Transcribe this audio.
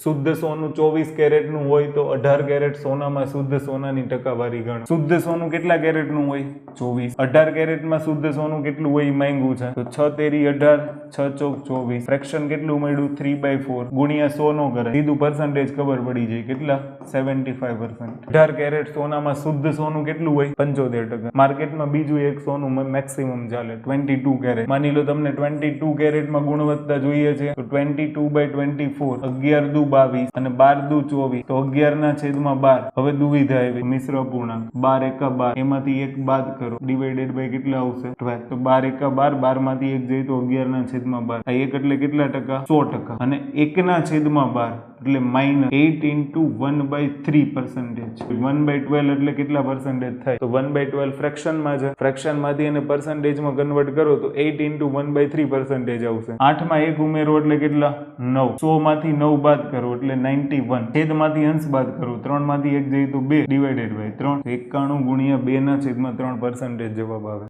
શુદ્ધ સોનું 24 કેરેટનું હોય તો 18 કેરેટ સોનામાં શુદ્ધ સોનાની ટકાવારી ગણો. શુદ્ધ સોનું કેટલા કેરેટનું હોય? 24. 18 કેરેટમાં શુદ્ધ સોનું કેટલું હોય માંગ્યું છે તો 6 તેરી 18, 6 ચોક 24. ફ્રેક્શન કેટલું મળ્યું? 3/4 ગુણ્યા 100 નો કરે સીધું પર્સન્ટેજ ખબર પડી જાય કેટલા? 75%. 18 કેરેટ સોનામાં શુદ્ધ સોનું કેટલું હોય? 75%. માર્કેટમાં બીજું એક સોનું મેક્સિમમ ચાલે 22 કેરેટ. માની લો તમને 22 કેરેટમાં ગુણવત્તા જોઈએ છે તો 22/24 11 દુ 22 અને 12 દુ 24 તો 11/12. હવે દુવિધા આવી મિશ્ર અપૂર્ણાંક 12 એકા 12 એમાંથી એક બાદ કરો ડિવાઇડેડ બાય કેટલા આવશે? 12. તો 12 એકા 12 12 માંથી એક જાય તો 11/12. આ એક એટલે કેટલા ટકા? 100%. અને 1/12 એટલે -8 into 1/3%. 1/12 એટલે કેટલા પર્સન્ટેજ થાય? તો 1/12 ફ્રેક્શનમાં છે. ફ્રેક્શનમાંથી એને પર્સન્ટેજમાં કન્વર્ટ કરો તો 8 into 1/3% આવશે. 8 માં 1 ઉમેરો એટલે કેટલા? 9. 100 માંથી 9 બાદ કરો એટલે 91. છેદમાંથી અંશ બાદ કરો 3 માંથી 1 જાય તો 2 ડિવાઇડેડ બાય 3. 91 ગુણ્યા 2/3% જવાબ આવે.